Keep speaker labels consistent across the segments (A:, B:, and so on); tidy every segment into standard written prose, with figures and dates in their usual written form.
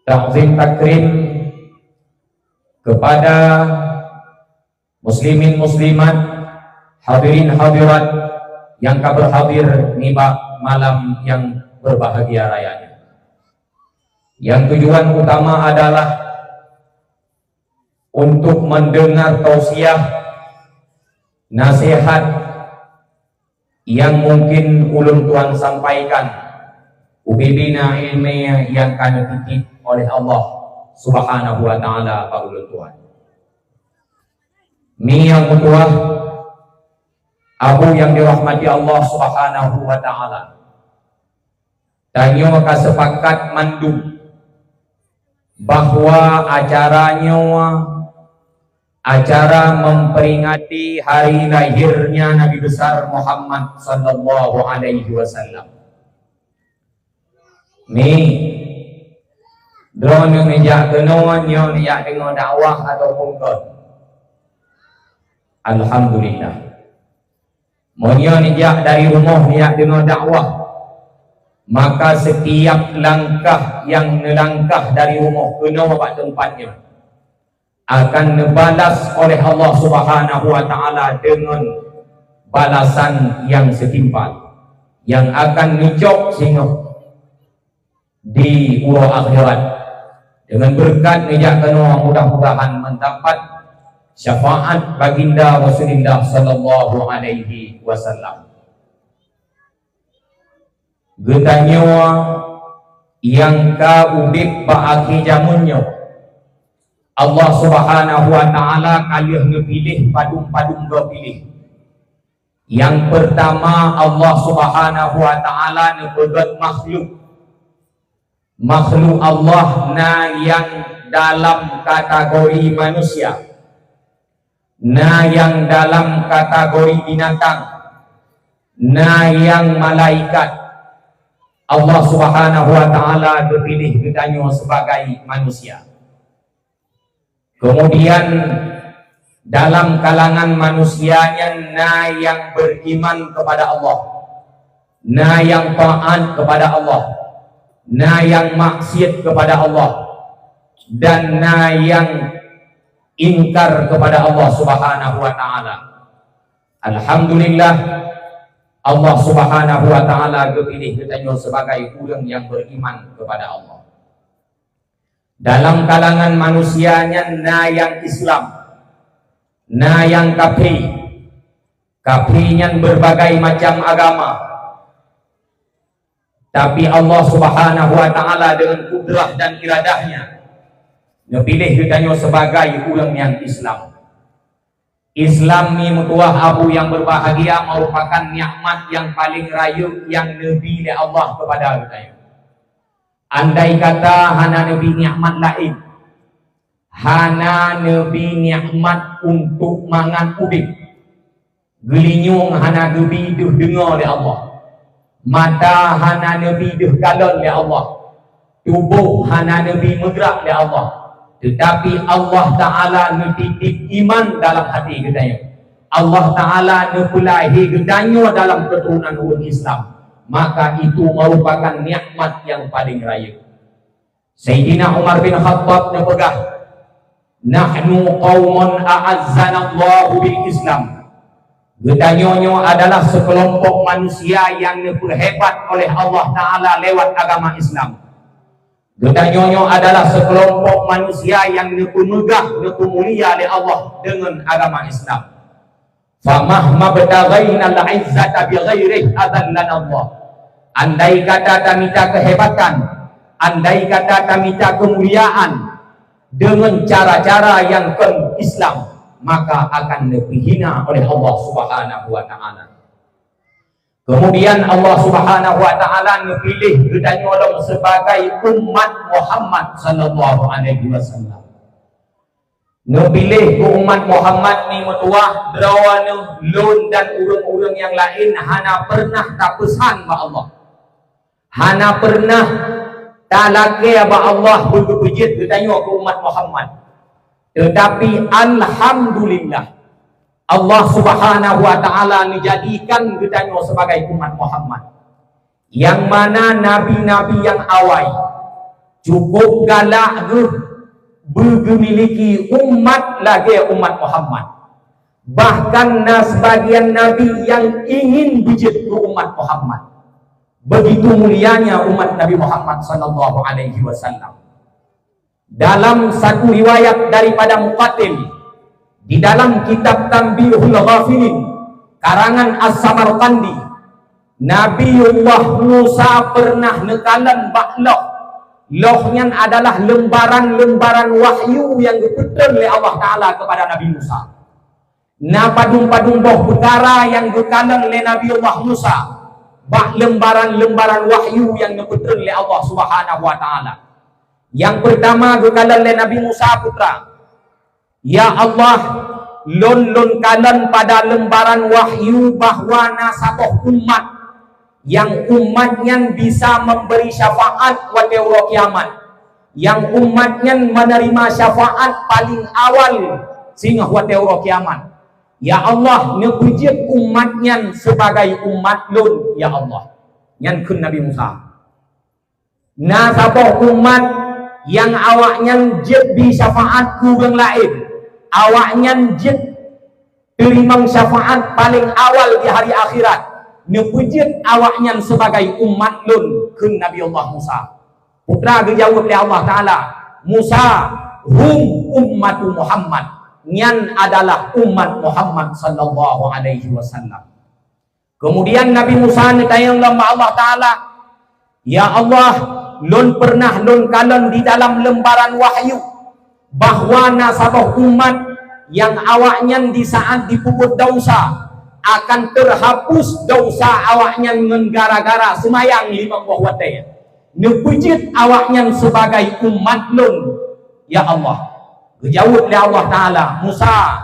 A: ta'zim takrim kepada muslimin muslimat, hadirin hadirat yang berhadir di malam yang berbahagia rayanya. Yang tujuan utama adalah untuk mendengar tausiah, nasihat yang mungkin ulun Tuhan sampaikan, ubibina ilmiah yang kami titip oleh Allah Subhanahu wa ta'ala pak ulun Tuhan. Mi yang mutuah abu yang dirahmati Allah Subhanahu wa ta'ala, tanyo kasepakat mandung bahwa acara memperingati hari lahirnya Nabi besar Muhammad sallallahu alaihi wasallam. Ni drone yang nejak kenon yang nejak dengar dakwah ataupun kon. Alhamdulillah. Monyo nejak dari rumah nejak dengar dakwah, maka setiap langkah yang nelangkah dari rumah kena buat tempatnya akan dibalas oleh Allah Subhanahu wa ta'ala dengan balasan yang setimpal, yang akan ngejok sehingga di urau akhirat dengan berkat ngejak kena mudah-mudahan mendapat syafaat baginda Rasulullah sallallahu alaihi wasallam. Getanya yang ka udip ba'aki jamunnya Allah Subhanahu wa ta'ala kalih ngepilih padung-padung dua pilih. Yang pertama Allah Subhanahu wa ta'ala nepegat makhluk Allah na yang dalam kategori manusia, na yang dalam kategori binatang, na yang malaikat. Allah Subhanahu wa ta'ala dipilih ditanya sebagai manusia. Kemudian dalam kalangan manusianya na yang beriman kepada Allah, na yang taat kepada Allah, na yang maksiat kepada Allah, dan na yang ingkar kepada Allah Subhanahu wa ta'ala. Alhamdulillah Allah Subhanahu wa ta'ala dipilih ditanya sebagai orang yang beriman kepada Allah. Dalam kalangan manusianya na yang Islam, na yang kafir, kafirnya berbagai macam agama, tapi Allah Subhanahu wa ta'ala dengan kudrah dan iradahnya pilih ditanya sebagai orang yang Islam. Islam ni mutuah abu yang berbahagia merupakan nikmat yang paling raya yang Nabi oleh Allah kepada kita. Andai kata hana Nabi nikmat lain, hana Nabi nikmat untuk mangan ubik, gelinyung hana Nabi duh dengar oleh Allah, mata hana Nabi duh galon oleh Allah, tubuh hana Nabi megrak oleh Allah, tetapi Allah Ta'ala nutitip iman dalam hati kita. Allah Ta'ala nupulahi gedanya dalam keturunan umat Islam, maka itu merupakan nikmat yang paling raya. Sayyidina Umar bin Khattab nepegah, nahnu qaumun a'azzanallahu bil Islam. Gedanyonyo adalah sekelompok manusia yang diperhebat oleh Allah Ta'ala lewat agama Islam. Gedanyonyo adalah sekelompok manusia yang dipermegah, dipermulia oleh Allah dengan agama Islam. Famahma bataghaina al-izzata bighairihi adallana Allah. Andai kata tamita kehebatan, andai kata tamita kemuliaan dengan cara-cara yang Islam, maka akan dihina oleh Allah Subhanahu wa ta'ala. Kemudian Allah Subhanahu wa ta'ala pilih gedanyolong sebagai umat Muhammad sallallahu alaihi wasallam. Nepilih ke umat Muhammad ni mutuah derawana lun dan urang-urang yang lain hana pernah tak pesan ba Allah, hana pernah tak lagi ba Allah berkepejit ditanya ke umat Muhammad. Tetapi alhamdulillah Allah Subhanahu wa ta'ala menjadikan ditanya sebagai umat Muhammad, yang mana nabi-nabi yang awal, cukup galak bergemiliki umat lagi umat Muhammad. Bahkan sebagian Nabi yang ingin bijit ke umat Muhammad. Begitu mulianya umat Nabi Muhammad sallallahu alaihi wasallam. Dalam satu riwayat daripada Muqatil di dalam kitab Tanbihul Ghafilin karangan As-Samarqandi, Nabiullah Musa pernah nekalan bakloh. Lohnya adalah lembaran-lembaran wahyu yang dipetul oleh Allah Ta'ala kepada Nabi Musa. Na padung-padung boh perkara yang dikalang oleh Nabiullah Musa. Bah lembaran-lembaran wahyu yang dipetul oleh Allah Subhanahu Wa Ta'ala. Yang pertama dikalang oleh Nabi Musa putra. Ya Allah, lon kalan pada lembaran wahyu bahwa nasabah umat yang umatnya bisa memberi syafaat pada hari kiamat, yang umatnya menerima syafaat paling awal sehingga pada hari kiamat. Ya Allah, nepujit umatnya sebagai umat lun, ya Allah. Yang kun Nabi Musa. Nasabah umat yang awaknya jid di syafaat kurang lain, awaknya jid terima syafaat paling awal di hari akhirat. Nepujit awaknya sebagai umat lun ke Nabi Allah Musa. Putra dijawab oleh Allah Ta'ala, Musa hum ummatu Muhammad, nyan adalah umat Muhammad sallallahu alaihi wasallam. Kemudian Nabi Musa ditanya oleh Allah Ta'ala, ya Allah, lun pernah lun kalan di dalam lembaran wahyu bahwa nasabah umat yang awaknya di saat dipuput dosa akan terhapus dosa awaknya gara-gara semayang 5 waktu. Nepujit awaknya sebagai umat lun, ya Allah. Dijawab oleh Allah Ta'ala, Musa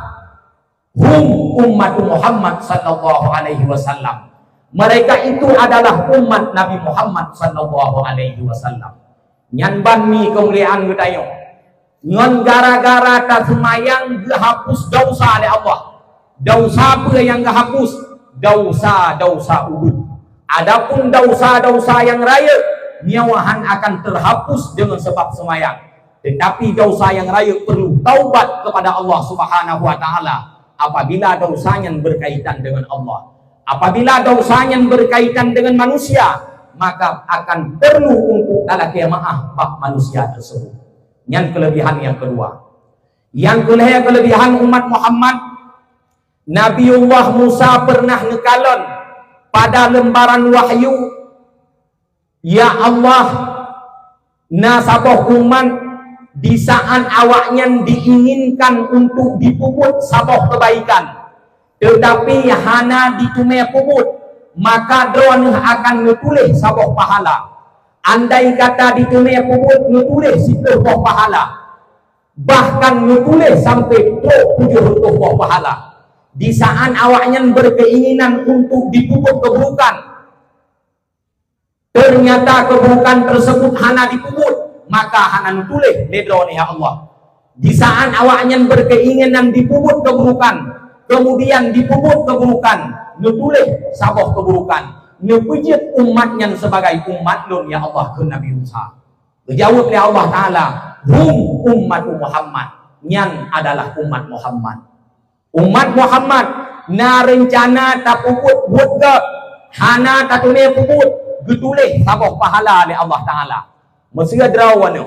A: hum ummatu Muhammad sallallahu alaihi wasallam. Mereka itu adalah umat Nabi Muhammad sallallahu alaihi wasallam. Nyan banmi kemuliaan getayo. Ngan gara-gara tak semayang dihapus dosa oleh Allah. Dosa apa yang dihapus? Dosa-dosa ubud. Adapun dosa-dosa yang raya, nyawahan akan terhapus dengan sebab semayang. Tetapi dosa yang raya perlu taubat kepada Allah Subhanahu Wa Ta'ala apabila dosanya berkaitan dengan Allah. Apabila dosanya berkaitan dengan manusia, maka akan perlu untuk ala kiamah bab manusia tersebut. Yang kelebihan yang kedua. Yang kelebihan umat Muhammad, Nabiullah Musa pernah nekalan pada lembaran wahyu, ya Allah, nasabah umat di saat awaknya diinginkan untuk dipuput sabah kebaikan, tetapi hana ditumai puput, maka drone akan ngetulih sabah pahala. Andai kata ditumai puput ngetulih situ pahala, bahkan ngetulih sampai 70 pahala. Di saat awaknya berkeinginan untuk dipuput keburukan, ternyata keburukan tersebut hana dipuput, maka hana nutulih ledron ya Allah. Di saat awaknya berkeinginan dipuput keburukan, kemudian dipuput keburukan, nutulih sabah keburukan, nepujit umatnya sebagai umat lun ya Allah ke Nabi Musa. Dijawab oleh Allah Ta'ala, hum ummatu Muhammad, nyan adalah umat Muhammad. Umat Muhammad na rencana tak puput buat ke hana tak tunai puput getulih sabah pahala oleh Allah Ta'ala. Mesra derawan ni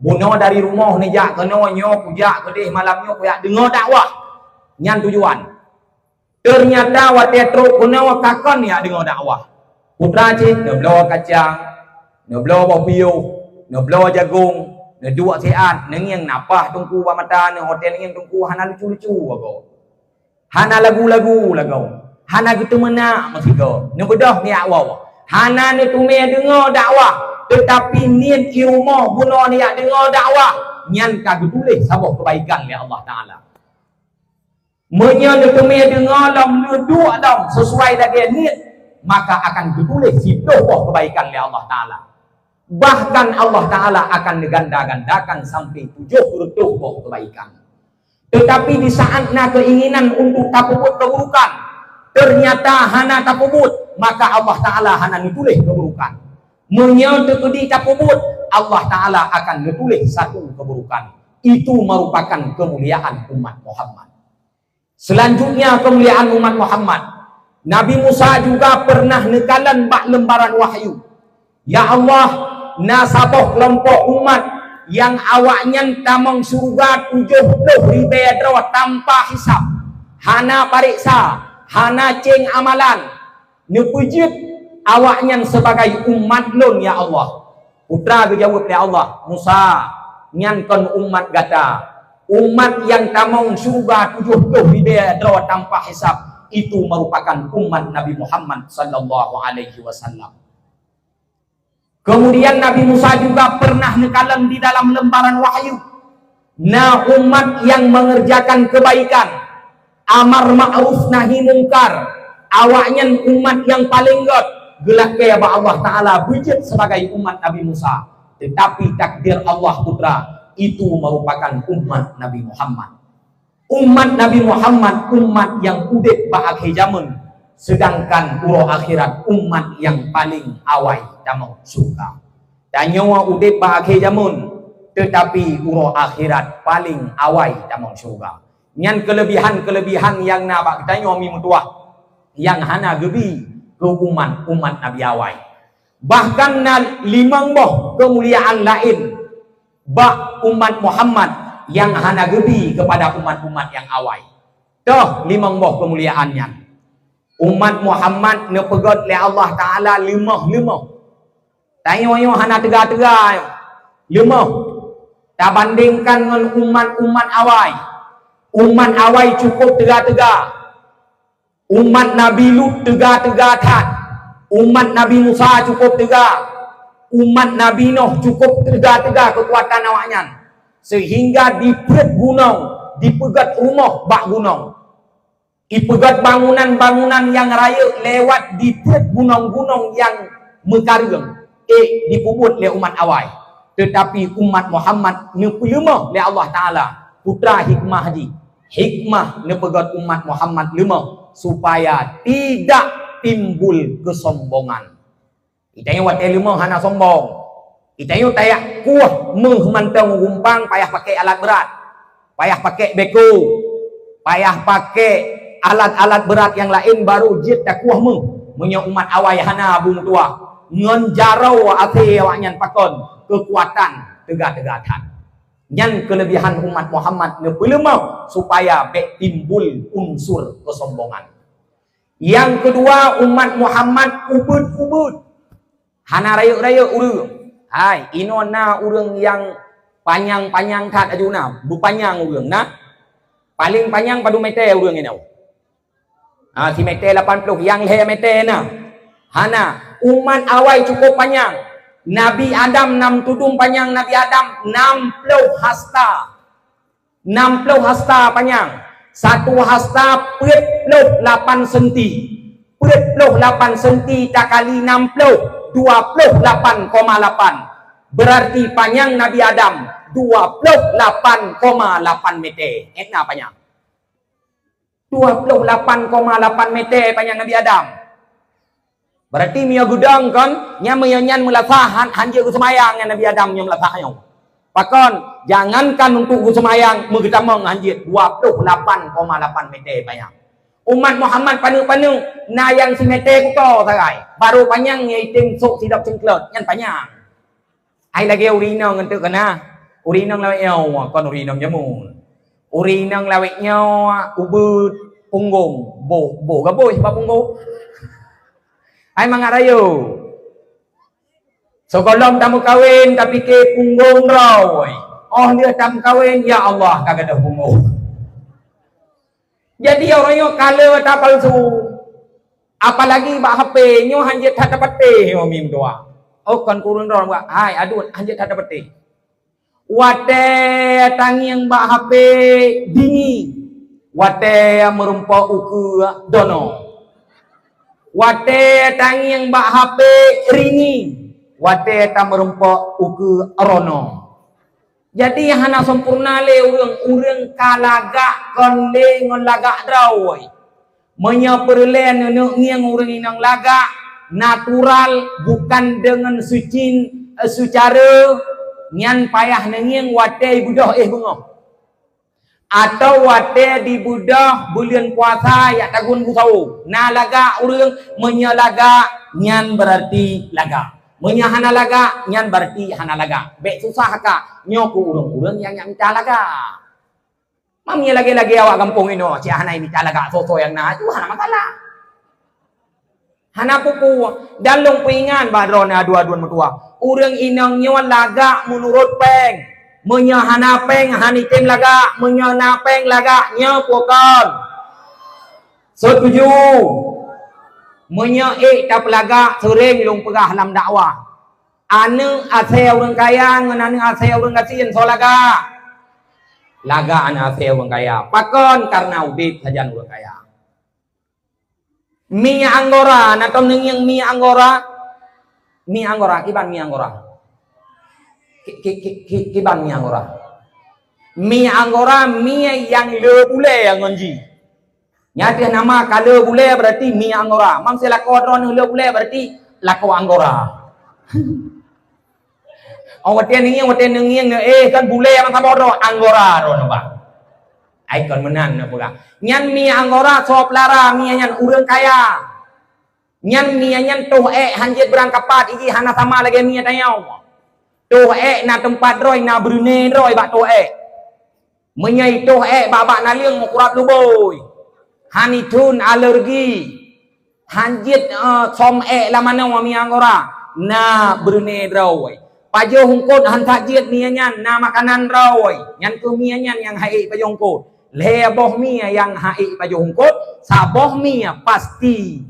A: buno dari rumah ni jak kena nyo kujak kedih malam nyo kuyak dengar dakwah nyan tujuan. Ternyata wate truk kena kakon ya dengar dakwah. Putra cik nak belawa kacang, nak belawa bawang piu, nak belawa jagung, nak dua seat, nengiang napah tungku ba mata ni hotel nengiang tungku hana lucu-lucu ago. Hana lagu-lagu lagau. Hana gitu menak masih kau. Ni bedah ni awal. Hana ni tumai dengar dakwah. Tetapi niat rumah bunuh ni yang dengar dakwah. Nyan kagak tulis sabah kebaikan ya Allah Ta'ala. Menyan ni tumai dengar dalam duduk dalam sesuai dengan niat. Maka akan ditulis situ kebaikan ya Allah Ta'ala. Bahkan Allah Ta'ala akan diganda-gandakan sampai 70 kebaikan. Tetapi di saat nak keinginan untuk tapubut keburukan, ternyata hana tapubut, maka Allah Ta'ala hana nitulis keburukan. Menyatu di tapubut, Allah Ta'ala akan menulis satu keburukan. Itu merupakan kemuliaan umat Muhammad. Selanjutnya kemuliaan umat Muhammad. Nabi Musa juga pernah nekalan bak lembaran wahyu. Ya Allah, nasabah kelompok umat yang awaknya tamang surga 70,000 drawat tanpa hisab. Hana pariksa, hana ceng amalan. Nepujit awaknya sebagai umat lon ya Allah. Putra berjawab ya Allah, Musa, nyankan umat gata. Umat yang tamang surga 70,000 drawat tanpa hisab. Itu merupakan umat Nabi Muhammad sallallahu alaihi wasallam. Kemudian Nabi Musa juga pernah nekalan di dalam lembaran wahyu. Nah, umat yang mengerjakan kebaikan, amar ma'ruf nahi mungkar, awaknya umat yang paling god, gelak kaya Allah Ta'ala bujit sebagai umat Nabi Musa. Tetapi takdir Allah putra, itu merupakan umat Nabi Muhammad. Umat Nabi Muhammad, umat yang udek ba'akhir zaman. Sedangkan uro akhirat, umat yang paling awai damang surga. Dan nyawa udek ba'akhir zaman, tetapi uro akhirat paling awai damang surga. Nyan kelebihan-kelebihan yang nabak kita nyomi mutuah, yang hana gebi ke umat Nabi awai. Bahkan limang boh kemuliaan lain bak umat Muhammad yang hana gebi kepada umat-umat yang awai. Dah limang boh kemuliaannya. Umat Muhammad nepegot oleh Allah Ta'ala limah. Tanya-tanya hana tegak-tegak. Limah. Tak bandingkan dengan umat-umat awai. Umat awai cukup tegak-tegak. Umat Nabi Lut tegak-tegak tak. Umat Nabi Musa cukup tegak. Umat Nabi Nuh cukup tegak-tegak kekuatan awaknya. Sehingga dipegat gunung, dipegat rumah bak gunung. Dipegat bangunan-bangunan yang raya lewat dipegat gunung-gunung yang mekarung. Dipubut oleh umat awai. Tetapi umat Muhammad nepelumah oleh Allah Ta'ala. Putra hikmah haji. Hikmah nepegat umat Muhammad lemah supaya tidak timbul kesombongan. Itanya wat lemah hana sombong. Itanya tayak kuah menghmantang gumpang payah pakai alat berat. Payah pakai beko. Payah pakai alat-alat berat yang lain baru jid tak kuah Munya umat awai hana bung tua. Ngon jarau ate awaknya pakon kekuatan tegak-tegatan. Yang kelebihan umat Muhammad nepelemau supaya timbul unsur kesombongan. Yang kedua, umat Muhammad ubud-ubud. Hana raya-raya urang. Hai, inona urang yang panjang-panjang kat ajuna, bupanjang urang nah. Paling panjang padu mete urang ini. Si mete 80 yang le mete nah. Hana, umat awai cukup panjang. Nabi Adam 6 tudung panjang Nabi Adam 60 hasta. 60 hasta panjang. Satu hasta 48 senti. 48 senti tak kali 60 28,8. Berarti panjang Nabi Adam 28,8 meter. Etna panjang. 28,8 meter panjang Nabi Adam. Berarti mia gudang kan nya menyanyan melasahan hanja semayang yang Nabi Adam yang melasahnya. Pakon jangankan untuk semayang menggetamang hanjit 28,8 meter panjang. Umat Muhammad panu-panu na yang si meter ko sagai. Baru panjang ye itim sok sidap cengklot nyan panjang. Ai lagi urina ngentu kana. Urina lawe eo kon urina jamun. Urina lawe nyo ubud punggung bo gaboy ba punggung. Ay mga rayo. So kalau tamu kawin tapi ke punggung raw. Oh dia tamu kawin ya Allah kagak ada punggung. Jadi orang yang kalau tak palsu. Apalagi bak HP nyo hanjit tak dapat teh mim doa. Oh kan kurun raw ba. Hai aduh hanjit tak dapat teh. Wate tangi yang bak HP dini. Wate yang merumpa uku dono. Wate tangi yang bak HP rini. Wate tak merumpak uke rono. Jadi hana sempurna le urang kalagak kon le ngon lagak drawai. Menya perlen neuk ngiang urang inang lagak natural bukan dengan sucin secara nyan payah nengiang wate budah bengah. Atau wate di budah bulan puasa ya tagun busau. Na laga urang menyalaga nyan berarti laga. Menyahana laga nyan berarti hana laga. Bek susah ka nyoku urang yang minta laga. Mamnya lagi-lagi awak kampung ino si hana minta laga soso yang na itu hana masalah. Hana pupu dalung pingan badron adu-aduan metua. Urang inang nyawan laga menurut peng. Menyahana peng hanitim laga, menyahana peng laga nya pokon. Setuju. Menya tap laga sering long pegah dalam dakwah. Ane asal orang kaya ngan ane asal orang kasihan so laga. Laga ane asal orang kaya. Pakon karena udit saja orang kaya. Mie anggora, natom nengyang mie anggora. Mie anggora, kiban mie anggora. Kiban mie anggora. Mie anggora mie yang lebule yang ngonji. Nyata nama kalau bule berarti mie anggora. Mam saya lakodron lebule berarti lako anggora. Watian nengyang kan bule yang tabodo anggora ron ba. Ai kon menan na pula. Nyan mie anggora sop lara mie nyan urang kaya. Nyan mie nyan tuh hanjit berangkapat iki hana sama lagi mie tayau. Tuh na tempat roy na Brunei roy bak tuh menyai tuh babak naliang mukurat luboy. Hanitun alergi. Hanjit som lamana wa mie anggora na Brunei roy. Pajo hungkut hantak jit mie nyan na makanan roy. Nyan ke mie nyan yang hai pajo hungkut. Leboh mie yang hai pajo hungkut, saboh mie pasti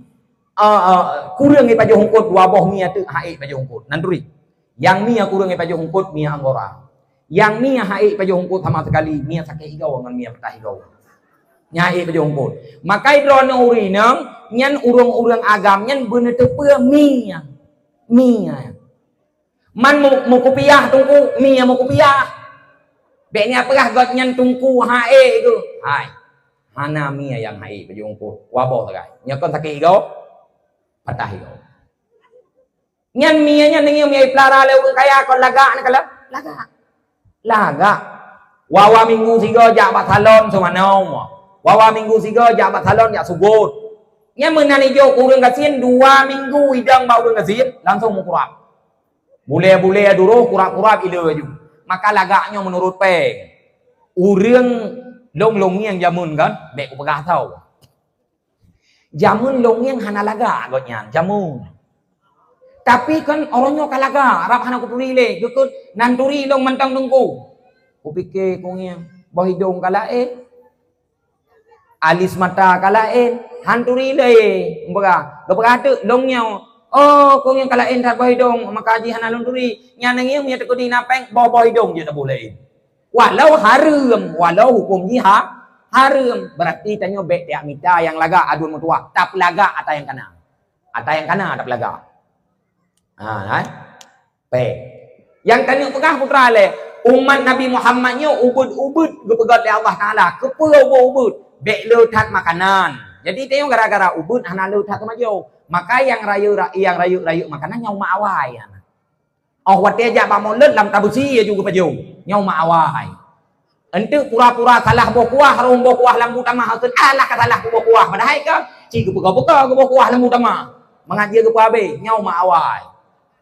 A: kurang pajo hungkut dua boh mie tu hai pajo hungkut. Nanduri. Yang mie kurang pajo hungkut mie anggora. Yang mie hai pajo hungkut sama sekali mie sakit higau dengan mie petah higau. Nyai pajo hungkut. Makai drone uri nang nyan urang-urang agam nyan bener tepe mie. Mie. Man mau kopiah tungku mie mau kopiah. Beknya apakah god nyan tungku hae tu. Hai. Hana mie yang hai pajo hungkut. Wabo sagai. Nyakon sakit higau. Patah higau. Nyan mie nyan nengi mie pelara le urang kaya kon laga nak laga. Laga. Wawa minggu siga jak bat salon semanau. Wawa minggu siga jak bat salon jak subut. Nyan menan ijo urang kasin 2 minggu idang ba urang kasin langsung mukurap. Bule-bule dulu kurap-kurap ile aju. Maka lagaknya menurut peng. Urang long-long yang jamun kan, bek pegah tahu. Jamun long yang hana laga godnya, jamun. Tapi kan orangnya kalaga, rap hana kuturi le, gekut nanturi long mantang tungku. Kupikir kongnya, bawah hidung kala alis mata kala hanturi le, mbaka, gapaka tu longnya. Oh, kongnya kala tar bawah hidung, maka haji hana longturi, nyanengnya punya tekudi napeng bawah hidung je tak boleh. Walau haram, walau hukum jihad haram, berarti tanya bek tiak mita yang laga aduan mutua, tak laga atau yang kana. Atau yang kana tak laga. Yang tanya pegah putra le umat Nabi Muhammadnya ubud-ubud gepegat oleh Allah Taala ubud bek leutat makanan. Jadi tengok gara-gara ubud hana leutat maju. Maka yang rayu makanan nyau ma awai. Wate aja ba molet lam tabusi juga paju. Nyau ma awai. Ente pura-pura salah boh kuah rom boh kuah lambu tamah hasun alah ka salah boh kuah padahal kan ci gebuka-buka boh kuah lambu tamah. Mengaji ke pabe nyau ma awai.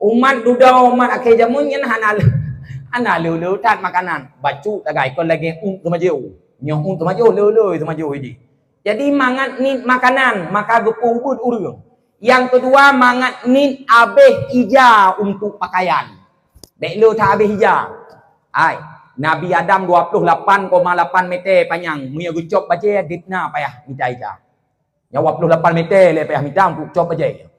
A: Umat duda umat akhir jamun yan hana leutat makanan bacu tagai kon lagi kemaju nyong kemaju leu kemaju ini. Jadi mangat nit makanan maka gepu ubud urang. Yang kedua mangat nit abeh ija untuk pakaian. Bek leutat abeh ija. Ai Nabi Adam 28,8 meter panjang. Mia gucop baca ditna payah minta ija. 28 meter le payah minta untuk cop baca.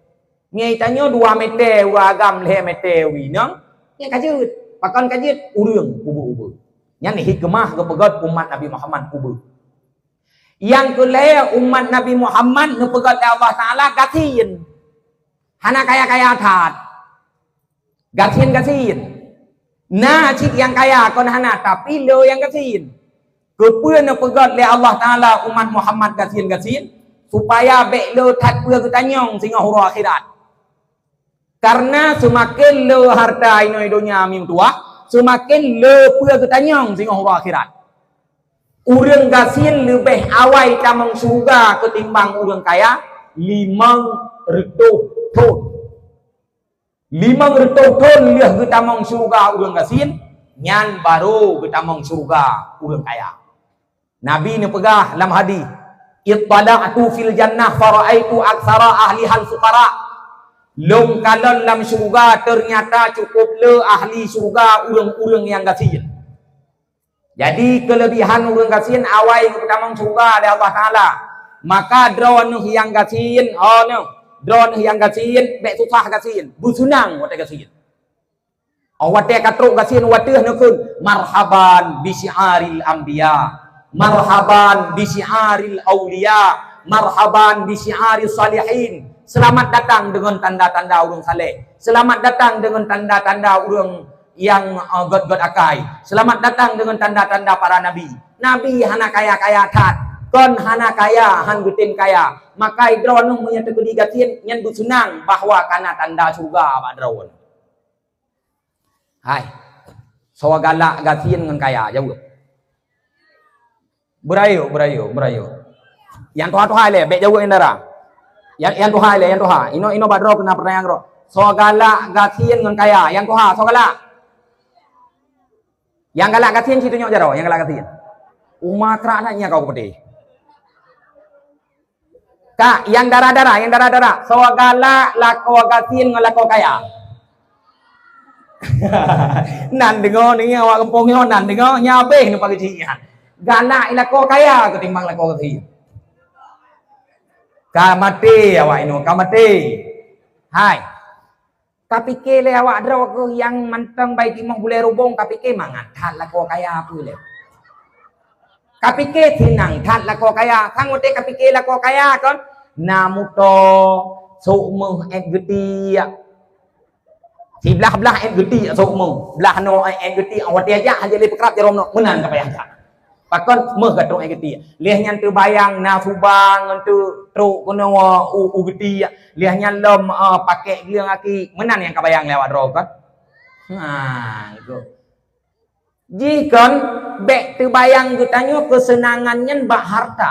A: Ngai tanya 2 meter agam le meter winang nya kajut pakan kajut urang ubud-ubud nya ni hikmah kepegat umat Nabi Muhammad ubud yang kelaya umat Nabi Muhammad nepegat Allah Taala gatin hana kaya-kaya that gatin nah cik yang kaya kon hana tapi lo yang gatin kepeun nepegat le Allah Taala umat Muhammad gatin supaya bek lo that peur ketanyong sehingga huru akhirat. Karena semakin le harta ini dunia mim tua, semakin le pua ketanyang sehingga orang akhirat. Urang gasin lebih awai tamang surga ketimbang urang kaya 500 ton. 500 ton liah ketamang surga urang gasin, nyan baru ketamang surga urang kaya. Nabi ni pegah dalam hadis, "Ittala'tu fil jannah fara'aitu aktsara ahliha al-fuqara." Long kalon dalam surga ternyata cukup le ahli surga urang-urang yang gasin. Jadi kelebihan urang gasin awai ketamang surga oleh Allah Taala. Maka drone yang gasin, drone yang gasin, bek susah gasin, bersunang wate gasin. Wate katruk gasin wate nekun marhaban bi syiaril anbiya. Marhaban bi syiaril auliya, marhaban bi syiaril salihin. Selamat datang dengan tanda-tanda urang saleh. Selamat datang dengan tanda-tanda urang yang god-god akai. Selamat datang dengan tanda-tanda para nabi. Nabi hana kaya-kaya tat. Kon hana kaya, han gutin kaya. Maka drone punya tegedi gatin nyen bersenang bahwa kana tanda surga ba drone. Hai. Sawa galak gatin dengan kaya jauh. Berayu. Yang tuha le, bek jauh endara. Yang tuha le, yang tuha. Ino badro kena pertanyaan ro. Sawa galak gatin dengan kaya. Yang tuha, sawa galak. Yang galak gatin situ nyok jaro, yang galak gatin. Umakra anaknya kau putih. Kak, yang darah-darah. Sawa galak lako gatin dengan lako kaya. Nan dengar ni awak kampung ni nan dengar nyabeh ni pagi cinya. Galak lako kaya ketimbang lako gatin. Ka mati awak ino, ka mati. Hai. Tapi ke le awak draw ke yang mantang baik timah boleh rubung tapi ke mangan that lako kaya apa le. Tapi ke tinang that lako kaya, kang ote tapi ke lako kaya kan. Namuto sukmu et geti ya. Si belah et geti sukmu. Belah no et geti awak dia aja le pekrap jarom no menan ka payah tak. Pakon meh gatung et geti. Leh nyan tu bayang na subang tu truk kono u geti. Leh nyan lom pakai gelang aki menan yang ka bayang lewat ro kan. Ha itu. Jikon bek tu bayang gutanyo kesenangannya bak harta.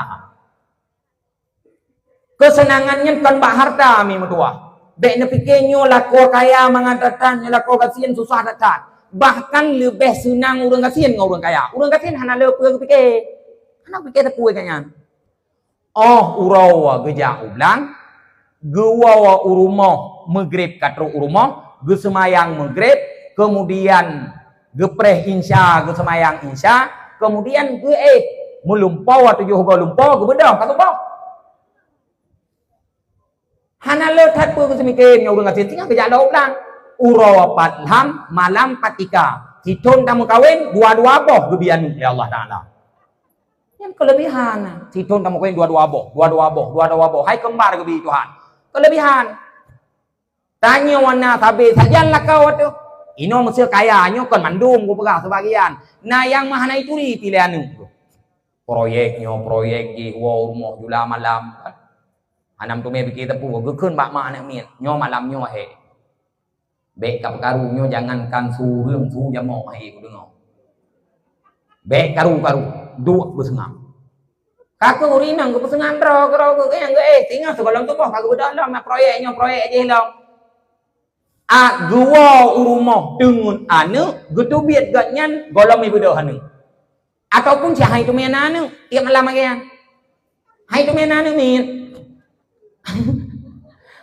A: Kesenangannya kan bak harta mi mutua. Bek ne pikirnya lako kaya mengatakan lako kasihan susah datang. Bahkan lebih senang urang kasihan dengan urang kaya. Urang kasihan hana lepeu pikir. Hana pikir tepu kanya. Oh urawa geja ulang. Gewawa urumoh maghrib katru urumoh, ge semayang maghrib, kemudian gepreh insya, ge semayang insya, kemudian ge melumpau atau juga lumpau ge bedah katu bau. Hana le that pu kesemikin yang urang kasihan tinggal geja lau ulang. Urawa patham malam patika. Hitung kamu kawin dua-dua boh gebian ya Allah Taala. Yang kelebihan. Hitung kamu kawin dua-dua boh. Hai kembar gebi Tuhan. Kelebihan. Tanya warna tabe sajalah kau tu. Ino mesti kaya, nyo kon mandum ku pegah sebagian. Nah yang mahana itu di pilihan tu. Proyek di rumah jula malam. Anam tu me pikir tepu gekeun bak mak anak miet. Nyo malam nyo he. Bek kap karunya jangankan su hương su jamo hai ku dengar. Bek karu dua bersengang. Kakak urinang ku bersengang ro ke yang tinggal sekolah tu kok kakak dalam proyek je long. Gua urumah dengan anu gitu biat gatnyan golong ibu dah anu. Ataupun si hai tu mena anu tiap malam lagi. Hai tu mena anu miet.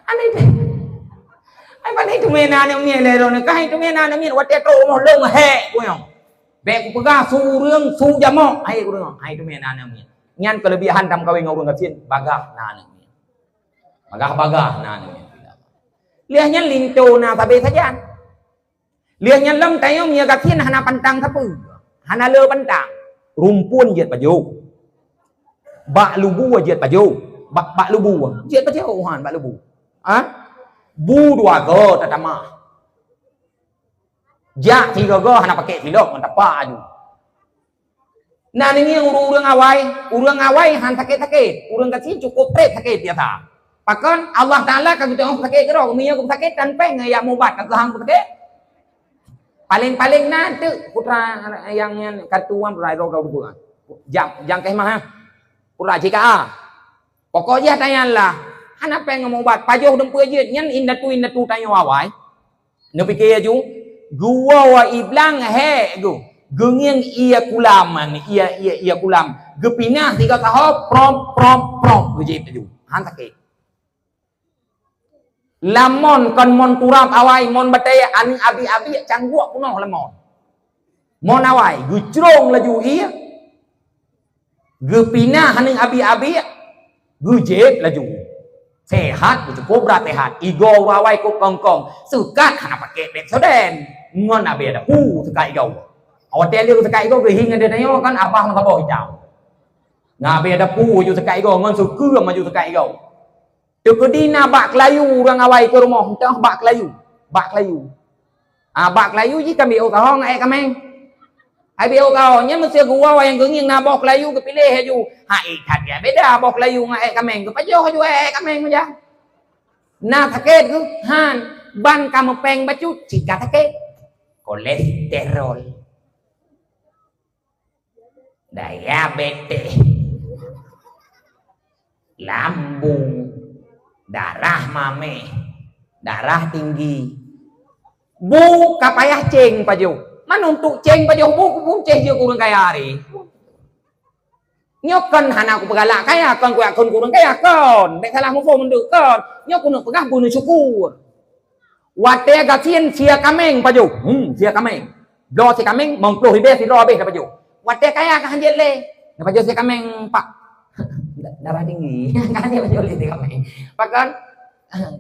A: Aneh ai pandai tu mena ni le ro ni kai tu mena ni wate to mo leng he ku yo be ku pegah su reung su jamo ai ku dengar ai tu mena ni nyan kelebihan tam kawin ngurung kacin bagah na ni bagah na ni liah nyan linto na tabe saja liah nyan lam tayo mia kacin hana pantang sapu hana le pantang rumpun jet paju bak lubu jet paju bak lubu jet paju han bak lubu bu dua go tatama. Ja tiga go hana pakai silok mentapa aju. Nah ini urang awai han sakit. Urang kecil cukup trek sakit biasa. Pakon Allah Taala kalau kita orang sakit gerok, minyak aku sakit tanpa yang mubat kalau hang sakit. Paling-paling nanti putra yang kartuan putra roga bukan. Jang kemah. Putra jika pokoknya tanyalah, hana pengen mubat pajoh dempu aja nyan indatu tanya wawai. No pikir aju, gua wa iblang he gu. Genging ia kulaman, ia kulam. Gepinah 3 tahap prom gejip aju. Han sakit. Lamon kon mon turap awai mon bataya aning abi cangguk punoh lamon. Mon awai gucrong laju ia. Gepinah aning abi gujep laju. Sehat cukup berat sehat. Igo awai ko kongkong. Sukat hana pakai dek soden. Ngon abi ada suka igo. Hotel dia suka igo gehing ada nyo kan abah man sabo hijau. Ngabe ada ju suka igo ngon suka maju suka igo. Tukudina bak layu orang awai ke rumah entah bak layu. Bak layu ji kami o kahong ai kameng. Ai bio kahong nya mesti gua yang genging na bok layu ke pilih haju. Ha ikat ya beda bok layu ngai kameng ke pajo haju ai kameng aja. Na sakit ku han ban kamu peng bacut jika sakit kolesterol. Diabetes. Lambung. Darah mame, darah tinggi. Bu kapayah ceng pajo. Man untuk ceng pajo bu ceng je kurang kaya hari. Nyokan hana aku pegalak kaya kon kurang kaya kon. Nek salah mu menduk kon. Nyok kuno pegah bunuh syukur. Wate gasien sia kameng pajo. Sia kameng. Blo si kameng mongploh hibe si ro habis pajo. Wate kaya ka hanjet le. Pajo si kameng pak darah tinggi kan dia menjual itu kami bahkan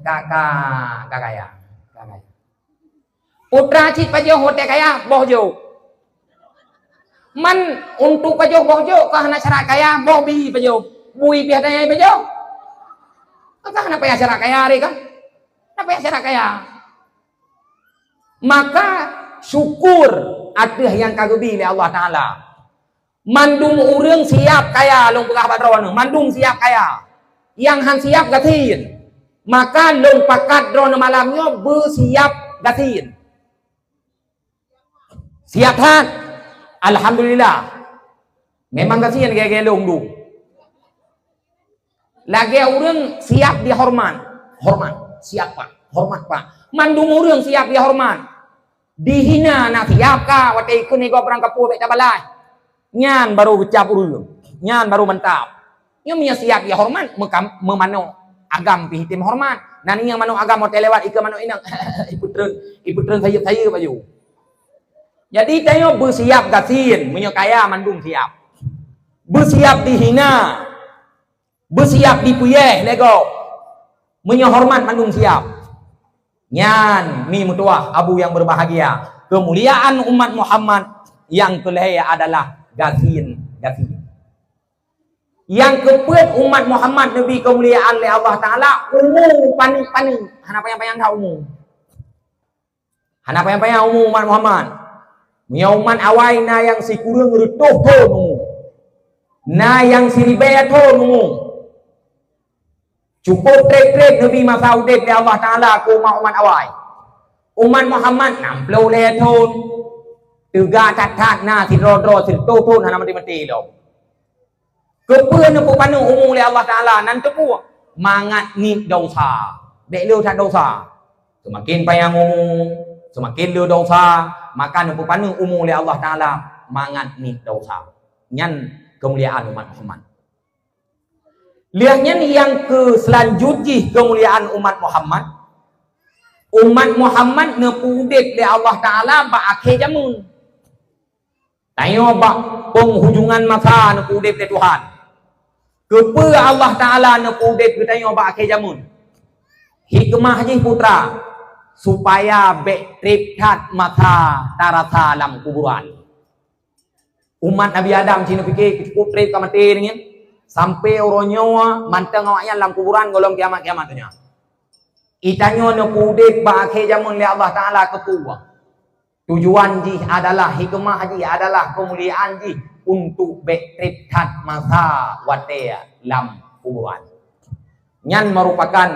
A: kakak kaya putra cik pajo hote kaya bohjo man untuk pajo bohjo kah nak cara kaya bobi pajo bui biadanya pajo kah nak payah cara kaya hari kan nak payah cara kaya maka syukur ada yang kagubi oleh Allah Taala. Mandung urang siap kaya long pegah badron mandung siap kaya yang han siap gatin maka long pakat drone malamnya bersiap gatin siap han alhamdulillah memang gatin gaya long du lagi urang siap dihormat siap pak hormat pak mandung urang siap dihormat dihina nak siap ka wate ikun ego berangkat pu bek balai nyan baru ucap urung, nyan baru mentap. Yang punya siap ya hormat, memano agam pihitim hormat. Nani yang mano agam mau lewat ika mano inang iputren saya baju. Jadi tayo bersiap gatin, punya kaya mandung siap. Bersiap dihina, bersiap dipuyeh lego. Punya hormat mandung siap. Nyan mi mutuah abu yang berbahagia. Kemuliaan umat Muhammad yang kelihaya adalah gatin. Yang keempat umat Muhammad Nabi kemuliaan oleh Allah Taala umum pani. Hana payang dah umum. Hana payang umum umat Muhammad. Punya umat awai na yang si kurang rutuh tu na yang si ribaya tu cukup trek Nabi masa udek oleh Allah Taala ku umat awai. Umat Muhammad 60 tahun. Tiga tat na si rodro si tutun hana mati lo. Kepuan nu panu umum oleh Allah Taala nan tu mangat ni dosa. Bek lu tak dosa. Semakin payang umum, semakin lu dosa, maka nu panu umum oleh Allah Taala mangat ni dosa. Nyan kemuliaan umat Muhammad. Lihatnya yang ke selanjutnya kemuliaan umat Muhammad. Umat Muhammad nepudek oleh Allah Taala ba akhir zaman. Tayo bak penghujungan masa nepudep dari Tuhan. Kepa Allah Ta'ala nepudep tayo bak akhir zaman. Hikmah je putra. Supaya bek triptat masa tarasa dalam kuburan. Umat Nabi Adam cina fikir cukup trip ke mati dengan. Sampai orang nyawa mantang awaknya dalam kuburan golong kiamat-kiamatnya. Itanyo nepudep bak akhir zaman oleh Allah Ta'ala ketua. Tujuan ji adalah hikmah ji adalah kemuliaan ji untuk betriptat masa watea lam kuburan. Yang merupakan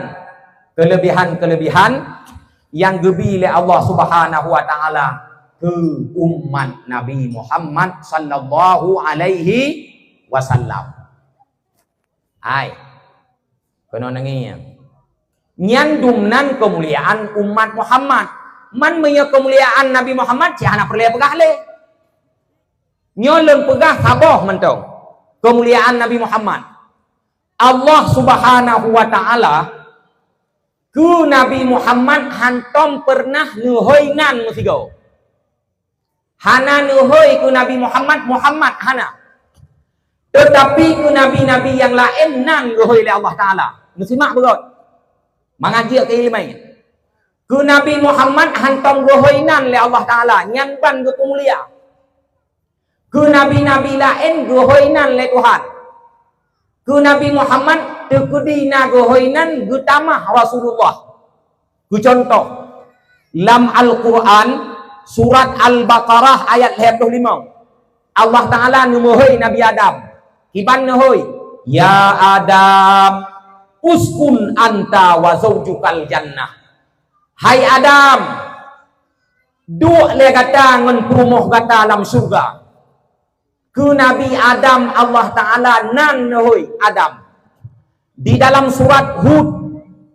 A: kelebihan-kelebihan yang gebi oleh Allah Subhanahu wa taala ke umat Nabi Muhammad sallallahu alaihi wasallam. Hai. Kena nengi. Nyandumnan kemuliaan umat Muhammad. Man punya kemuliaan Nabi Muhammad si anak perlu pegah le. Nyolong pegah sabah mentong. Kemuliaan Nabi Muhammad. Allah Subhanahu wa taala ku Nabi Muhammad hantom pernah nuhoinan musigo. Hana nuhoi ku Nabi Muhammad hana. Tetapi ku nabi-nabi yang lain nan nuhoi oleh Allah taala. Musimak begot. Mengaji ke ilmu. Ku Nabi Muhammad hantom nuhoinan oleh Allah taala yang ban ku mulia. Ku nabi-nabi lain nuhoinan oleh Tuhan. Ku Nabi Muhammad tekudina gohoinan gutamah Rasulullah. Ku contoh lam Al-Quran surat Al-Baqarah ayat 25. Allah Ta'ala numuhoi Nabi Adam. Kiban nuhoi, ya Adam uskun anta wa zawjukal jannah. Hai Adam, duk le kata ngan perumoh kata dalam surga. Ku Nabi Adam Allah Ta'ala nan nuhoi Adam. Di dalam surat Hud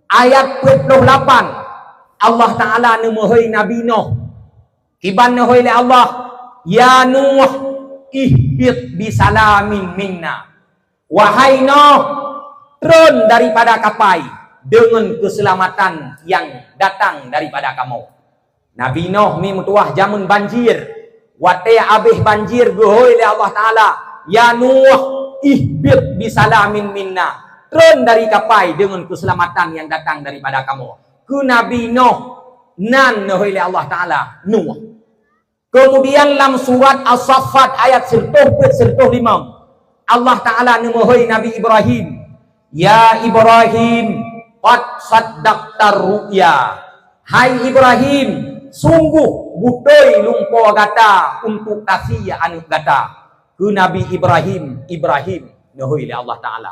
A: ayat 28 Allah Ta'ala nuhoi Nabi Nuh. Kiban nuhoi le Allah, ya Nuh ihbit bisalamin minna. Wahai Nuh, turun daripada kapal dengan keselamatan yang datang daripada kamu. Nabi Nuh ni mutuah jamun banjir. Wate abih banjir gohoi oleh Allah Ta'ala, ya Nuh ihbit bisalamin minna. Turun dari kapal dengan keselamatan yang datang daripada kamu. Ku Nabi Nuh nan gohoi oleh Allah Ta'ala Nuh. Kemudian dalam surat As-Saffat ayat 105 Allah Ta'ala nuhoi Nabi Ibrahim, ya Ibrahim qad saddaqtar ru'ya. Hai Ibrahim, sungguh butoi lumpo gata untuk kasih anu gata. Ku Nabi Ibrahim nuhoi oleh Allah Ta'ala.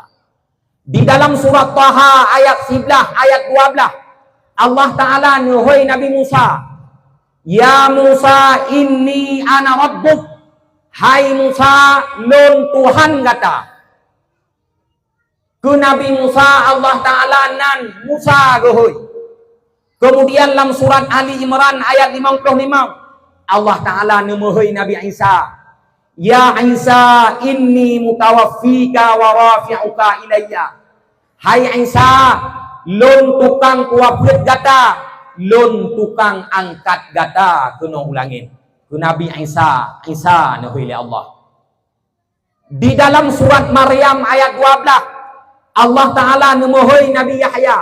A: Di dalam surat Taha ayat 11 ayat 12 Allah Ta'ala nuhoi Nabi Musa, ya Musa inni ana rabbuk. Hai Musa, lon Tuhan kata. Ku Nabi Musa Allah Ta'ala nan Musa gohoi. Kemudian dalam surat Ali Imran ayat 55 Allah Ta'ala numuhoi Nabi Isa, ya Isa inni mutawaffika wa rafi'uka ilayya. Hai Isa, lon tukang kuapit gata, lon tukang angkat gata kena ulangin. Ku Nabi Isa nuhoi oleh Allah. Di dalam surat Maryam ayat 12 Allah Ta'ala numuhoi Nabi Yahya,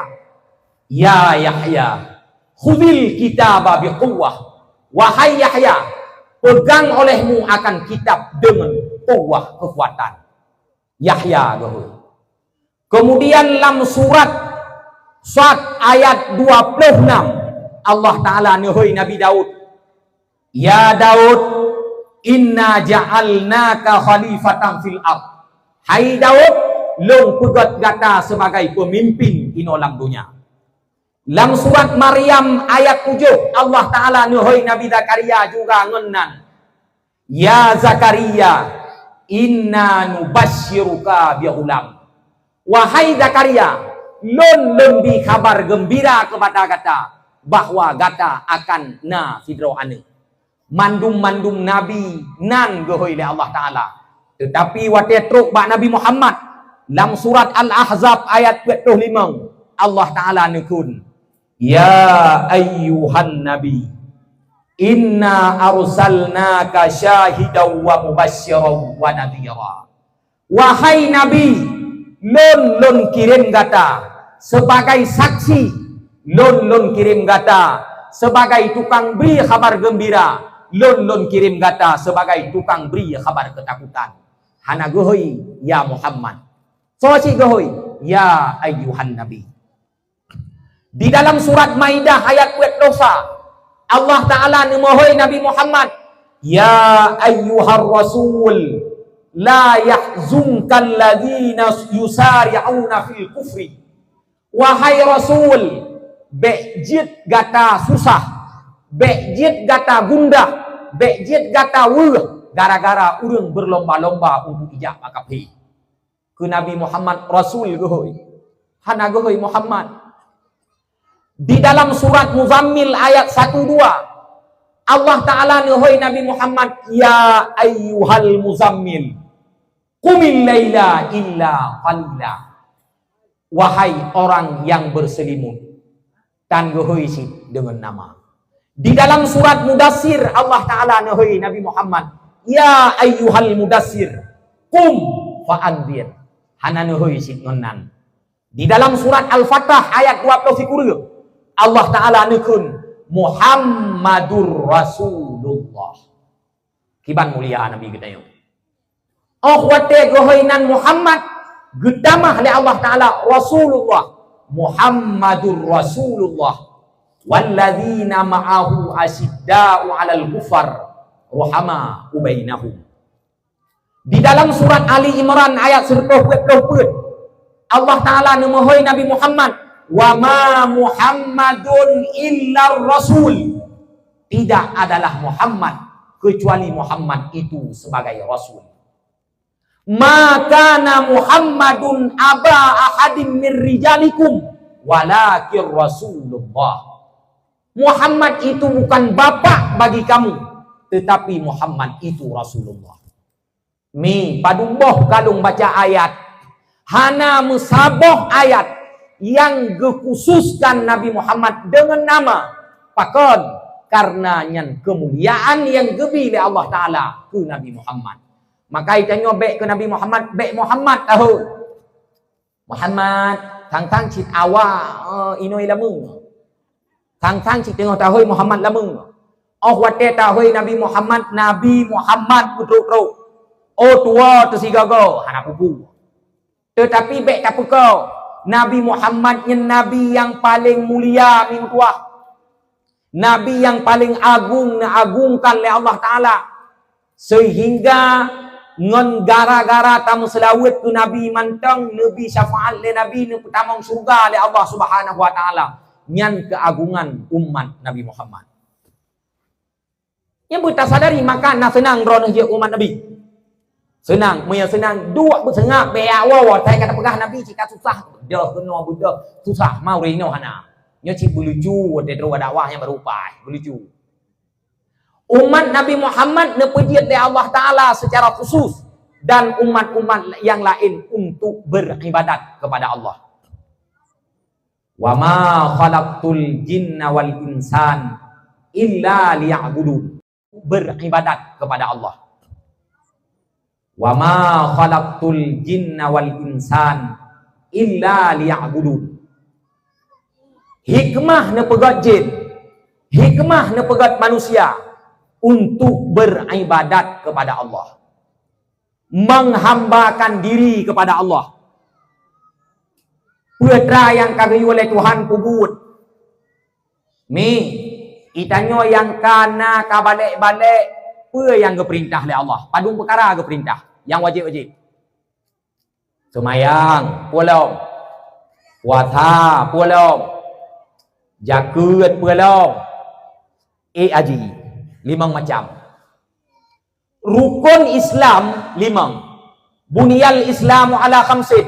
A: ya Yahya khudhil kitaba biquwwah. Wahai Yahya, pegang olehmu akan kitab dengan kuwah, kekuatan. Yahya gohoi. Kemudian dalam surat Sad ayat 26 Allah Ta'ala nuhoi Nabi Daud, ya Daud inna ja'alnaka khalifatan fil ard. Hai Daud, long pegat gata sebagai pemimpin inolam dunia. Dalam surat Maryam ayat 7 Allah Ta'ala nuhoi Nabi Zakaria juga ngenan, ya Zakaria inna nubasyiruka biulam. Wahai Zakaria, lon lebih kabar gembira kepada gata bahwa gata akan na fidro ane. Mandum-mandum Nabi nan gohoi oleh Allah Ta'ala. Tetapi wate truk bak Nabi Muhammad dalam surat Al-Ahzab ayat 25 Allah Ta'ala nukun, ya ayyuhan nabi inna arsalnaka syahidaw wa mubasyiran wa nadhira. Wahai Nabi, lon kirim gata sebagai saksi, lon kirim gata sebagai tukang beri kabar gembira, lon kirim gata sebagai tukang beri kabar ketakutan. Hana gohoi ya Muhammad, soci gohoi ya ayyuhan nabi. Di dalam surat Maidah ayat 2 Allah Ta'ala numohoi Nabi Muhammad, ya ayyuhar rasul la yahzunkal ladzina yusari'una fil kufri Wahai Rasul, bekjit gata susah, bekjit gata gundah, bekjit gata weuh, gara-gara urang berlomba-lomba untuk ijab akapi. Ke Nabi Muhammad Rasul geuy. Hana geuy Muhammad. Di dalam surat Muzammil ayat 1-2, Allah Ta'ala nuhoi Nabi Muhammad, ya ayyuhal muzammil, qumil laila illa qalila. Wahai orang yang berselimut, dan geuy si dengan nama. Di dalam surat Mudassir, Allah Ta'ala nuhoi Nabi Muhammad, ya ayyuhal mudassir, qum fa'anzir. Hana nuhoi si ngonan. Di dalam surat Al-Fatah ayat 20 Allah Ta'ala nukun Muhammadur Rasulullah. Kiban mulia Nabi kita yuk. Oh wate gohoinan Muhammad gedamah oleh Allah Ta'ala Rasulullah. Muhammadur Rasulullah. Walladzina ma'ahu asyidda'u 'alal kufar ruhama bainahum. Di dalam surat Ali Imran ayat 10 Allah Ta'ala memohon Nabi Muhammad, wa ma Muhammadun illa rasul. Tidak adalah Muhammad kecuali Muhammad itu sebagai rasul. Maka Muhammadun aba ahadim min rijalikum walakin Rasulullah. Muhammad itu bukan bapak bagi kamu, tetapi Muhammad itu Rasulullah. Mi padumboh kalung baca ayat hana musaboh ayat yang gekhususkan Nabi Muhammad dengan nama pakon karena yang kemuliaan yang gebili Allah Ta'ala ke Nabi Muhammad. Maka itanya baik ke Nabi Muhammad, baik Muhammad tahu Muhammad tang-tang cit awak inoi lama tang-tang cit tengok tahu Muhammad lama. Oh wate tahu Nabi Muhammad putruk-putruk oh tua tersigago hana pupu. Tetapi baik tak kau Nabi Muhammad yang Nabi yang paling mulia min tuah. Nabi yang paling agung agungkan oleh Allah Ta'ala. Sehingga ngon gara-gara tamu selawat tu Nabi mantang Nabi syafaat le Nabi ni pertama surga oleh Allah Subhanahu wa Ta'ala. Nyan keagungan umat Nabi Muhammad. Yang kita sadari maka nak senang rono je umat Nabi. Senang, muya senang dua bersengak beak wawa saya kata pegah Nabi jika susah dah kena budak susah mau rino hana nya cik belucu de dua dakwah yang berupai belucu. Umat Nabi Muhammad nepujiat oleh Allah Ta'ala secara khusus dan umat-umat yang lain untuk beribadat kepada Allah. Wa ma khalaqtul jinna wal insan illa liya'budun. Beribadat kepada Allah. Wa ma khalaqtul jinna wal insan illa liya'budun. Hikmah na pegat jin, hikmah na pegat manusia untuk beribadat kepada Allah, menghambakan diri kepada Allah. Putra yang kagayu oleh Tuhan kubut mi itanyo yang kana kabalik-balik apa yang keperintah oleh Allah? Padung perkara keperintah yang wajib-wajib. Semayang, pulau. Puasa, pulau. Jaket, pulau. Haji. 5 macam. Rukun Islam 5. Bunyal Islamu ala khamsin.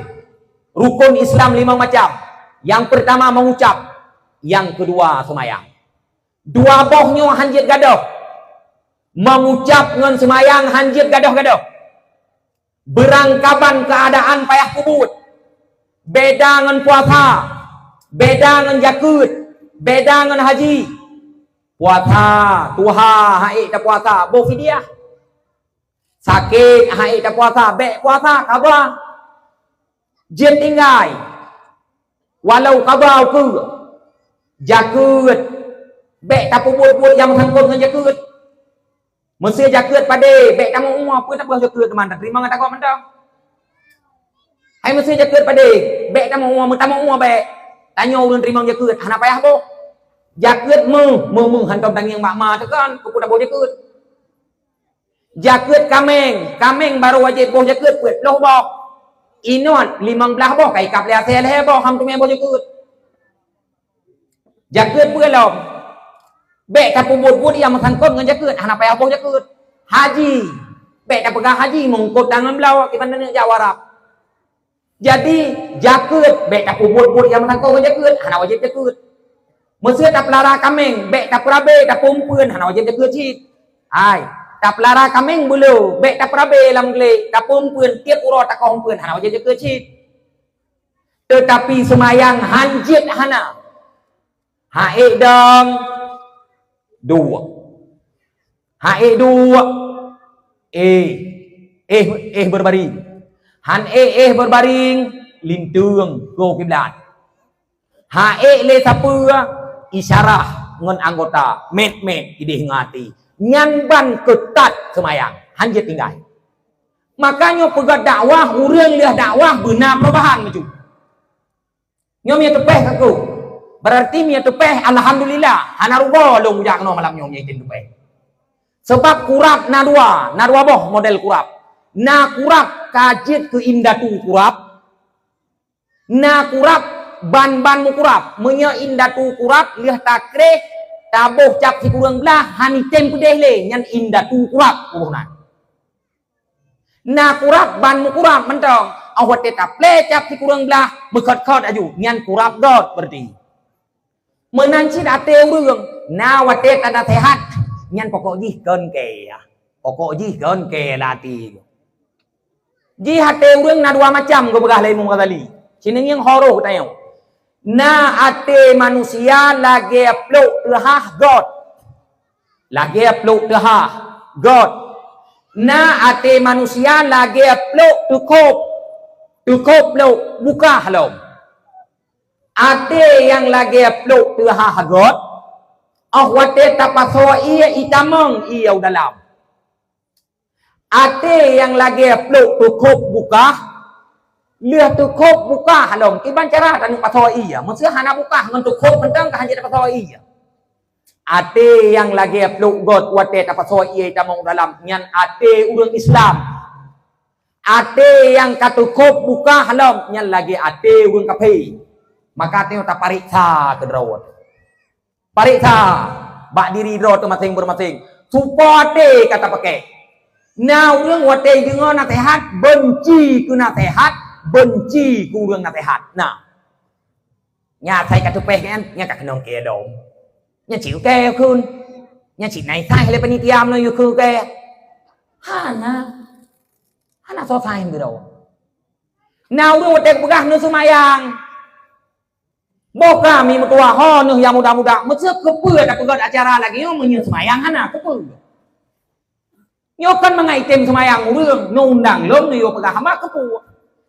A: Rukun Islam 5 macam. Yang pertama mengucap. Yang kedua semayang. Dua bohnya hanjit gadoh. Mengucap dengan semayang hanjit gadoh-gadoh. Berangkapan keadaan payah kubut. Beda dengan puasa. Beda dengan jakut. Beda dengan haji. Puasa, tuha, haid tak puasa, bo fidyah. Sakit, haid tak puasa, bek puasa, khabar. Jin tinggai. Walau khabar ke. Jakut. Bek tak pubut-pubut yang sangkut dengan jakut. Mesti jaket pada baik tamu umur apa tak boleh jaket teman tak terima ngata kau mentang. Hai mesti jaket pada baik tamu umur baik. Tanya ulun terima jaket hana payah bo. Jaket mu hantam tangi yang mak tekan aku tak boleh jaket. Jaket kameng baru wajib boleh jaket puet loh bo. Inot 15 bo kai kap le asel he bo ham tu me bo jaket. Jaket belum. Bek tak pun yang mengangkut dengan jaket. Anak payah apa jaket? Haji. Bek tak pegang haji mengangkut tangan belau kita nak Jawa Arab. Jadi jaket bek tak pun yang mengangkut dengan jaket. Anak wajib jaket. Mesir tak pelara kameng, bek tak perabe tak pumpun, anak wajib jaket cik. Hai, tak pelara kameng belu, bek tak perabe lam gelek, tak pumpun tiap urut tak kompun, anak wajib jaket cik. Tetapi semayang hanjit hana. Haik dong dua. Haik dua. Berbaring. Han berbaring lintung go kiblat. Haik le sapua isyarah ngon anggota met idih ngati. Nyan ban ketat semayang. Hanjit tinggal. Makanya pegat dakwah urang liah dakwah benar perubahan macam. Nyom ya tepeh aku. Berarti mia tepeh alhamdulillah. Hana ruba long jak no malam nyom ya tepeh. Sebab kurap na dua boh model kurap. Na kurap kajit ke indatu kurap. Na kurap ban mu kurap. Menya indatu kurap liah takre tabuh cap si kurang belah hani tem pedeh le nyan indatu kurap kubunan. Na kurap ban mu kurap mentong. Awat tetap le cap si kurang belah mekot-kot aju nyan kurap god berarti. Menanci ate urang na watet ada sehat nyan pokok jih ken ke ya. Pokok jih ken ke lati. Jih ate urang na dua macam go begah lain mu kali. Sini yang horo tayo. Na ate manusia lagi pluk tehah god. Lagi pluk tehah god. Na ate manusia lagi pluk tukop pluk buka halom. Ate yang lagi pluk tehah god. Ahwate tapaso iya itamong iya dalam. Ate yang lagi pluk tukop buka. Lihat tukop buka halom. Iban cara tanu paso iya. Maksudnya hana buka ngan tukop mentang ka hanjit paso iya. Ate yang lagi pluk god wate tapaso iya itamong dalam. Nyan ate urang Islam. Ate yang katukop buka halom. Nyan lagi ate urang kafe. Maka ate tak pariksa ke drawat. Pariksa bak diri dro tu masing-masing. Supate kata pakai. Nah urang wate dengar nasihat benci ku nasihat, benci ku urang nasihat. Nah. Nya sai kata peh kan, nya ka kenong ke dom. Nya chịu ke kun. Nya chỉ này sai le panitiam no yu ku ke. Hana so sai ngi do. Nah urang wate pegah nu sumayang. Boka mi mutua ho nuh yang muda-muda mesep kepe tak pegat acara lagi yo menyen semayang hana kepe. Yo kan mengaitem semayang urang nundang long yo pegah hama kepe.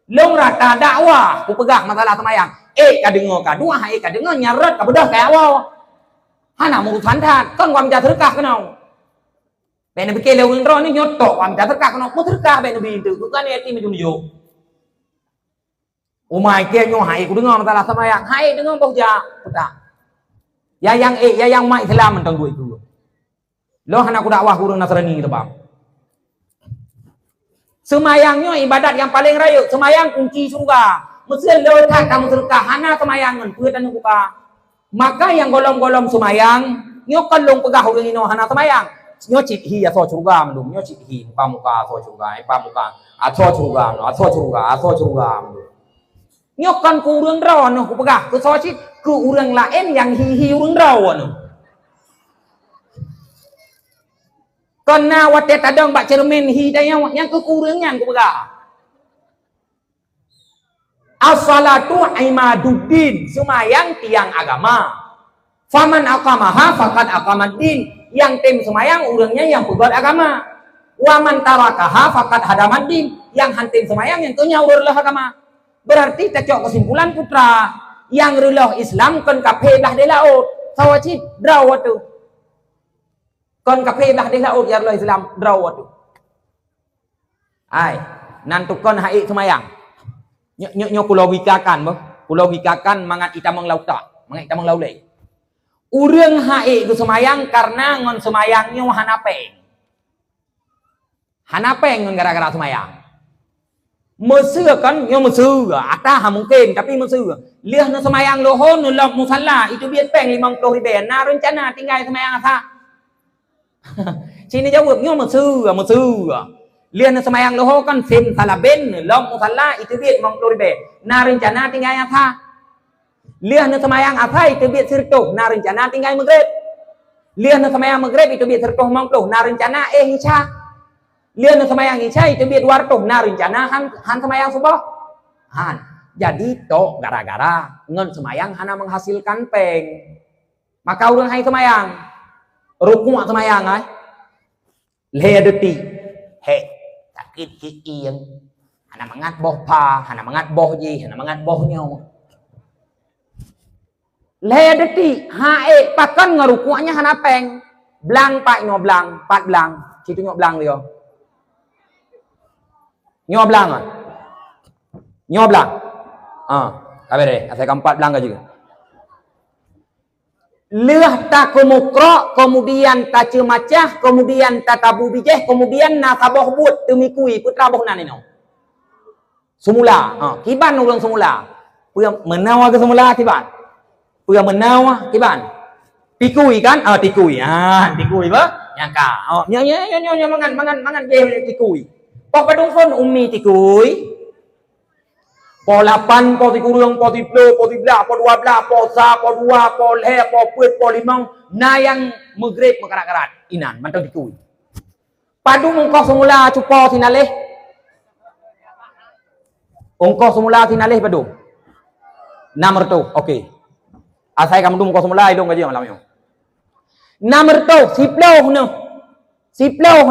A: Long rata dakwah ku pegah masalah semayang. Ka dengar ka dua ka dengar nyaret ka bedah ka awal. Hana mu santat kan wam ja terkah kenau. Ben be kele urang ro ni nyotok wam ja terkah kenau mu terkah ben be tu kan eti me junjo. Umai ke nyo hai ku dengar masalah semayang. Hai dengar boh ja putak. Ya yang mai Islam mentang duit dulu. Lo hana ku dakwah urang Nasrani tebam. Semayangnya ibadat yang paling rayu. Semayang kunci surga. Mesti lo tak kamu surga hana semayang ngan peutan buka. Maka yang golong-golong semayang nyo kalong pegah urang ino hana semayang. Nyo cit hi aso surga mendung. Nyo cit hi pamuka aso surga, pamuka aso surga. Nyokan ku urang raw no ku pegah ku soci ku urang lain yang hi urang raw no. Kena wate tadang bak cermin hi dayang yang ku urang yang ku pegah. As-salatu imaduddin, semayang tiang agama. Faman aqamaha faqad aqamaddin, yang tim semayang urangnya yang pegat agama. Wa man tarakaha faqad hadamaddin, yang hantim semayang yang tunya urang agama. Berarti tak kesimpulan putra yang relah Islam kon kafe dah de laut sawacit drawat tu kon kafe dah de laut ya relah Islam drawat tu ai nantu kon hai semayang nyo ku logikakan boh ku logikakan mangat itamang lauta mangat itamang laulai urang hai ku semayang karena ngon semayangnya hanapeng ngon gara-gara semayang Mesir kan, yang Mesir, atah mungkin, tapi Mesir. Lihat nu semayang lohon, nu lok musalla, itu biar peng 50 ribu. Nah rencana tinggal semayang apa? Sini jawab, yang Mesir. Lihat nu semayang lohon kan, sen salah ben, lok musalla, itu biar 50 ribu. Nah rencana tinggal apa? Lihat nu semayang apa, itu biar sirtuh. Nah rencana tinggal maghrib. Lihat nu semayang maghrib, itu biar sirtuh 50. Nah rencana isya. Lihat nu semayang isya itu biar 200. Nah rencana han semayang subuh. Han. Jadi to gara-gara ngen semayang hana menghasilkan peng. Maka urang hai semayang. Ruku' semayang ai. Le detik. He, sakit kikieng. Hana mangat boh pa, hana mangat boh ji, hana mangat boh nyaw. Le detik hae pakan ngaruku'nya hana peng. Blang pak nyo blang, pat blang. Situ nyo blang dia. Nyoblang ah. Nyoblang. Kabar deh, saya keempat belang juga. Leh tak kumukro, kemudian tak cemacah, kemudian tak tabu bijeh, kemudian nasaboh but temikui putra boh nanino. Semula, kiban ulang semula. Puya menawa ke semula kiban. Puya menawa kiban. Tikui kan? Tikui. Tikui ba? Nyangka. Nya mangan je tikui. Po padung phone ummi tikui. Po 8, po 3, po 10, po 13, po 12, po 1, po 2, po 5, po 10, po 5. Na yang maghrib makarat-karat. Inan, mantau tikui. Padung ungkoh semula cupo sinaleh. Ungkoh semula sinaleh padung. Nomor tu, okey. Asai kamu dum ungkoh semula idong gaji malam yo. Nomor tu, siploh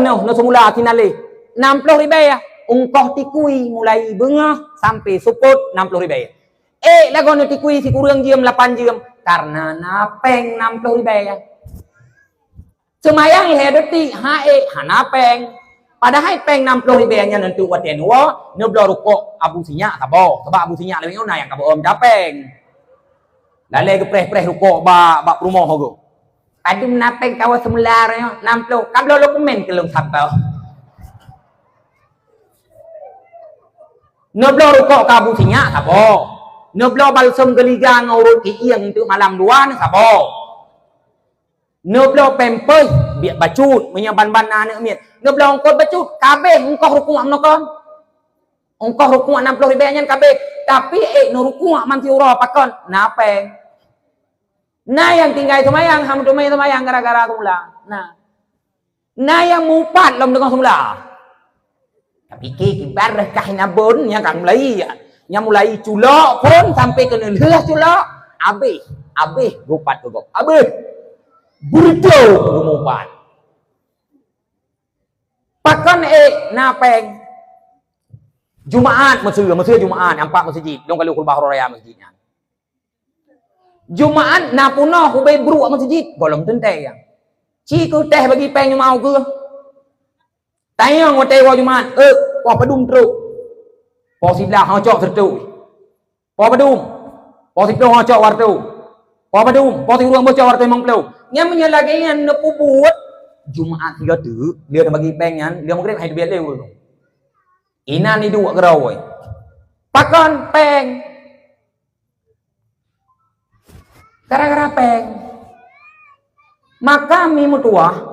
A: no semula sinaleh. 60 ribu ya. Ungkoh tikui mulai bengah sampai suput 60 ribu. Lagu nu tikui si kurang jam 8 jam karena napeng 60 ribu ya. Semayang hedeti hae hanapeng. Padahal peng 60 ribu nya nentu waten wa neblo ruko abu sinya tabo. Sebab abu sinya lewing ona yang kabo om dapeng. Lale gepreh-preh ruko ba rumah hogo. Adum napeng kawa semula 60. Kablo lo komen ke long sapau. Neblo rukuk kabu sinyak sabo. Neblo balsam geliga ngurut ieng untuk malam dua ni sabo. Neblo pempes biak bacut menyaban-ban anak miet. Neblo ongkot bacut kabeh ongkoh rukuk amnokon. Ongkoh rukuk 60 ribu nyan kabeh. Tapi no rukuk manti ura pakon napeng. Nah yang tinggal semayang ham dumai semayang gara-gara semula. Nah yang mupat lom dengan semula. Tapi kibar kah nabon yang kan mulai culok pun sampai ke nelah culok abis gupat gogok abis burdo gumupat pakan napeng Jumaat Mesir Jumaat 4 masjid dong kalau kulbah raya masjidnya Jumaat napuno hubay bru masjid golong tente yang ci ku teh bagi peng mau ke tayang hotel wa Jumaat wa padum teruk po siblah ha cok sertu po padum po siblah ha cok wartu po padum po tiruang bocor wartu mangplau nya menyalagian nepu buat Jumaat tiga tu dia bagi pengen dia maghrib hai biar lew ina ni dua gerawai pakon peng gara-gara peng maka mi mutuah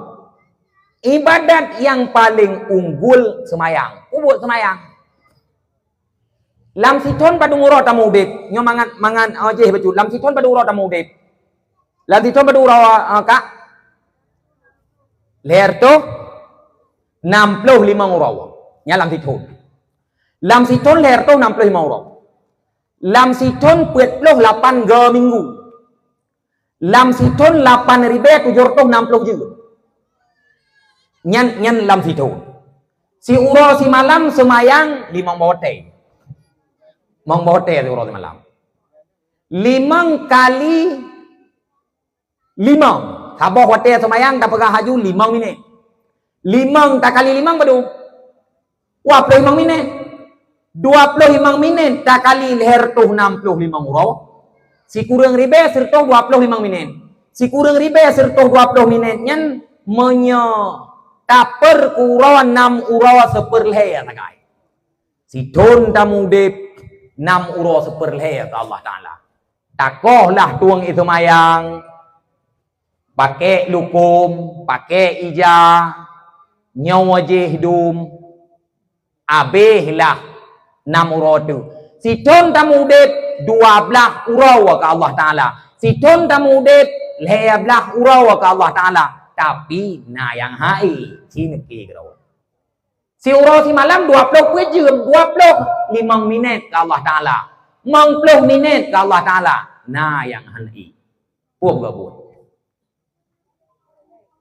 A: ibadat yang paling unggul semayang. Ubud semayang. Lam siton padung uro tamu beb. Nyo mangan je becu. Lam siton padung uro tamu beb. Lam siton padung uro kak. Leher tu 65 uro. Nya lam siton. Lam siton leher tu 65 uro. Lam siton 48 ge minggu. Lam siton 8.760 juga. Nyan lam situ. Si uro si malam semayang 5 bote. Mong bote si uro si malam. 5 kali 5. Saboh bote semayang tak pegah haju 5 minit. 5 tak kali 5 badu. 25 minit. 25 minit tak kali leher tu 65 uro. Si kurang ribe serta 25 minit. Si kurang ribe serta 20 minit nyan menyo taper urawan 6 urawa seperlehe ya tagai. Sidon tamu dep 6 uro seperleh ke Allah Ta'ala. Takohlah tuang itu mayang pakai lukum, pakai ija, nyawa jihdum, abihlah 6 uro tu. Sidon tamu dep 12 uro ke Allah Ta'ala. Sidon tamu dep 12 uro ke Allah Ta'ala. Tapi na yang hai cinki kau. Si uro si malam 20 jam, 25 minit ke Allah Ta'ala. 40 minit ke Allah Ta'ala. Nah yang hai. Puak gabut.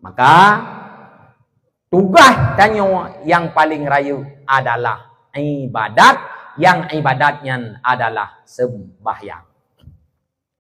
A: Maka tugas tanyo yang paling rayu adalah ibadat, yang ibadatnya adalah sembahyang.